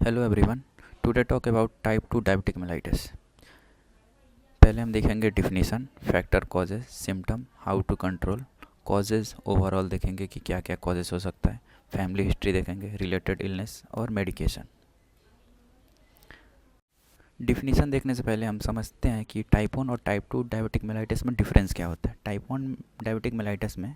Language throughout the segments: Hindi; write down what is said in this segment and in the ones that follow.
Hello everyone. Today talk about type 2 diabetic mellitus. पहले हम देखेंगे definition, factor, causes, symptom, how to control, causes overall देखेंगे कि क्या क्या कॉजेज हो सकता है, फैमिली हिस्ट्री देखेंगे, रिलेटेड इलनेस और मेडिकेशन। डिफिनीशन देखने से पहले हम समझते हैं कि टाइप 1 और टाइप 2 डायबिटिक मेलाइटिस में डिफरेंस क्या होता है। टाइप 1 डायबिटिक मेलाइटिस में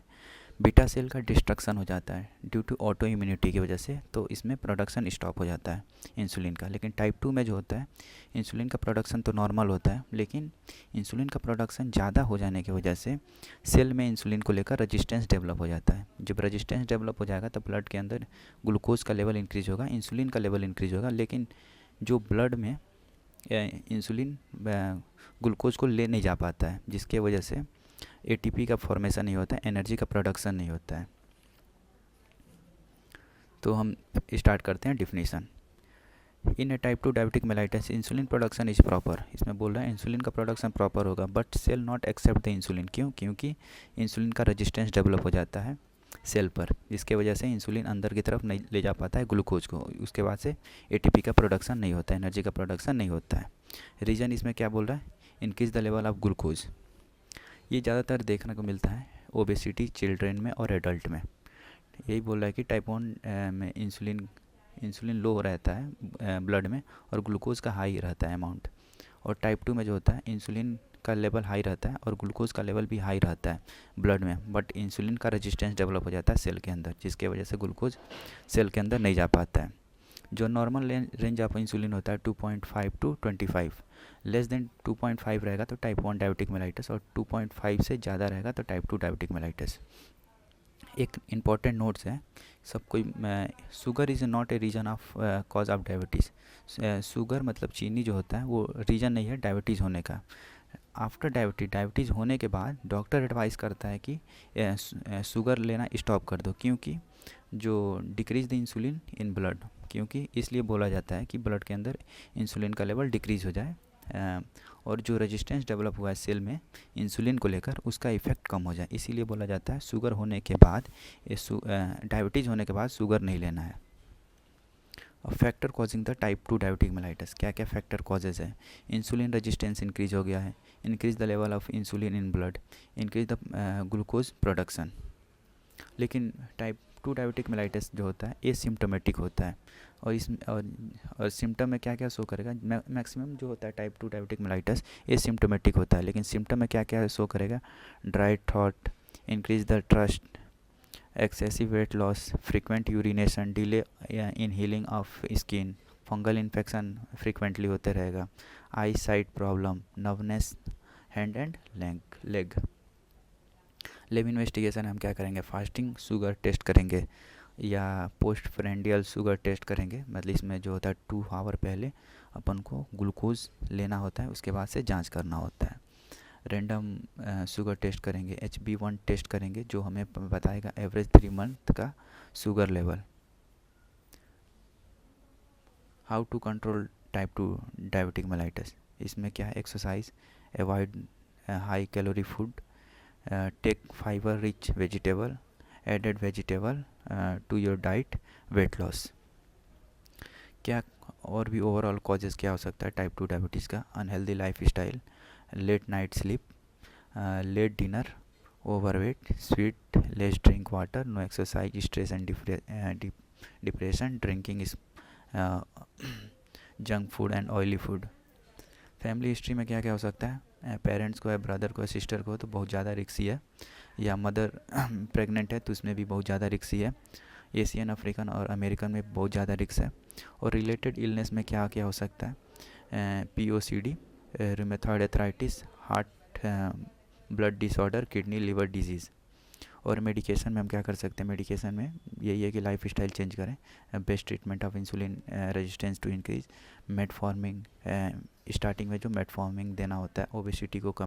बीटा सेल का डिस्ट्रक्शन हो जाता है ड्यू टू ऑटो इम्यूनिटी की वजह से, तो इसमें प्रोडक्शन स्टॉप हो जाता है इंसुलिन का। लेकिन टाइप 2 में जो होता है, इंसुलिन का प्रोडक्शन तो नॉर्मल होता है, लेकिन इंसुलिन का प्रोडक्शन ज़्यादा हो जाने की वजह से सेल में इंसुलिन को लेकर रेजिस्टेंस डेवलप हो जाता है। जब रेजिस्टेंस डेवलप हो जाएगा तो ब्लड के अंदर ग्लूकोज का लेवल इंक्रीज होगा, इंसुलिन का लेवल इंक्रीज होगा, लेकिन जो ब्लड में इंसुलिन ग्लूकोज को ले नहीं जा पाता है, जिसके वजह से एटीपी का फॉर्मेशन नहीं होता है, एनर्जी का प्रोडक्शन नहीं होता है। तो हम स्टार्ट करते हैं definition. In a type 2 diabetic mellitus insulin production is proper. इसमें बोल रहा है इंसुलिन का प्रोडक्शन प्रॉपर होगा, but cell not accept the insulin. क्यों? क्योंकि इंसुलिन का रेजिस्टेंस डेवलप हो जाता है सेल पर, जिसके वजह से इंसुलिन अंदर की तरफ नहीं ले जा पाता है ग्लूकोज को। उसके बाद से एटीपी का प्रोडक्शन नहीं होता है, एनर्जी का प्रोडक्शन नहीं होता है। रीज़न इसमें क्या बोल रहा है? Increase the level of glucose. ये ज़्यादातर देखने को मिलता है ओबेसिटी, चिल्ड्रेन में और एडल्ट में। यही बोल रहा है कि टाइप 1 में इंसुलिन लो रहता है ब्लड में और ग्लूकोज का हाई रहता है अमाउंट। और टाइप 2 में जो होता है इंसुलिन का लेवल हाई रहता है और ग्लूकोज का लेवल भी हाई रहता है ब्लड में, बट इंसुलिन का रेजिस्टेंस डेवलप हो जाता है सेल के अंदर, जिसके वजह से ग्लूकोज सेल के अंदर नहीं जा पाता है। जो नॉर्मल रेंज ऑफ इंसुलिन होता है 2.5 टू 25, लेस देन 2.5 रहेगा तो टाइप 1 डायबिटिक मेलाइटिस, और 2.5 से ज़्यादा रहेगा तो टाइप 2 डायबिटिक मेलाइटिस। एक इम्पॉर्टेंट नोट्स है सब कोई, sugar is not a reason of cause of diabetes. Sugar मतलब चीनी जो होता है वो रीज़न नहीं है डायबिटीज़ होने का। आफ्टर डायबिटीज़ होने के बाद डॉक्टर एडवाइस करता है कि शुगर लेना स्टॉप कर दो, क्योंकि जो decrease the insulin in blood, क्योंकि इसलिए बोला जाता है कि ब्लड के अंदर इंसुलिन का लेवल डिक्रीज़ हो जाए और जो रेजिस्टेंस डेवलप हुआ है सेल में इंसुलिन को लेकर उसका इफ़ेक्ट कम हो जाए। इसीलिए बोला जाता है शुगर होने के बाद, डायबिटीज़ होने के बाद शुगर नहीं लेना है। Factor causing the type 2 diabetic mellitus, क्या क्या फैक्टर कॉजेज है? इंसुलिन रेजिस्टेंस इंक्रीज हो गया है, increase the level of insulin in blood, increase the glucose production. लेकिन टाइप 2 डायबिटिक मेलाइटिस जो होता है एसिम्प्टोमेटिक होता है, और और सिम्टम में क्या क्या शो करेगा? मैक्सिमम जो होता है टाइप 2 डायबिटिक मेलाइटिस एसिम्प्टोमेटिक होता है, लेकिन सिम्टम में क्या क्या शो करेगा? Dry throat, increase the trust, excessive weight loss, frequent urination, delay in healing of skin, fungal infection frequently होते रहेगा, eye sight problem, nervousness hand and leg. Lab investigation हम क्या करेंगे? फास्टिंग शुगर टेस्ट करेंगे या पोस्ट प्रेंडियल शुगर टेस्ट करेंगे। मतलब इसमें जो होता है 2 आवर पहले अपन को ग्लूकोज लेना होता है, उसके बाद से जांच करना होता है। रैंडम शुगर टेस्ट करेंगे, HB1 टेस्ट करेंगे जो हमें बताएगा एवरेज 3 मंथ का sugar level. How to control type 2 diabetic mellitus, इसमें क्या है? Exercise, avoid high calorie food, take fibre rich vegetable, added vegetable to your diet, weight loss. क्या और भी ओवरऑल कॉजेज़ क्या हो सकता है टाइप 2 डायबिटीज़ का? Unhealthy life style, late night sleep, late dinner, overweight, sweet, less drink water, no exercise, stress and depression, drinking junk food and oily food. Family history में क्या क्या हो सकता है? पेरेंट्स को या ब्रदर को या सिस्टर को तो बहुत ज़्यादा रिस्की है, या मदर प्रेग्नेंट है तो उसमें भी बहुत ज़्यादा रिस्की है। एशियन, अफ्रीकन और अमेरिकन में बहुत ज़्यादा रिस्क है। और रिलेटेड इलनेस में क्या क्या हो सकता है? POCD, rheumatoid arthritis, heart blood disorder, kidney liver disease. और मेडिकेशन में हम क्या कर सकते हैं? मेडिकेशन में यही है कि लाइफ स्टाइल चेंज करें, best treatment of insulin resistance to increase, metformin, starting में जो मेटफॉर्मिंग देना होता है ओबेसिटी को कम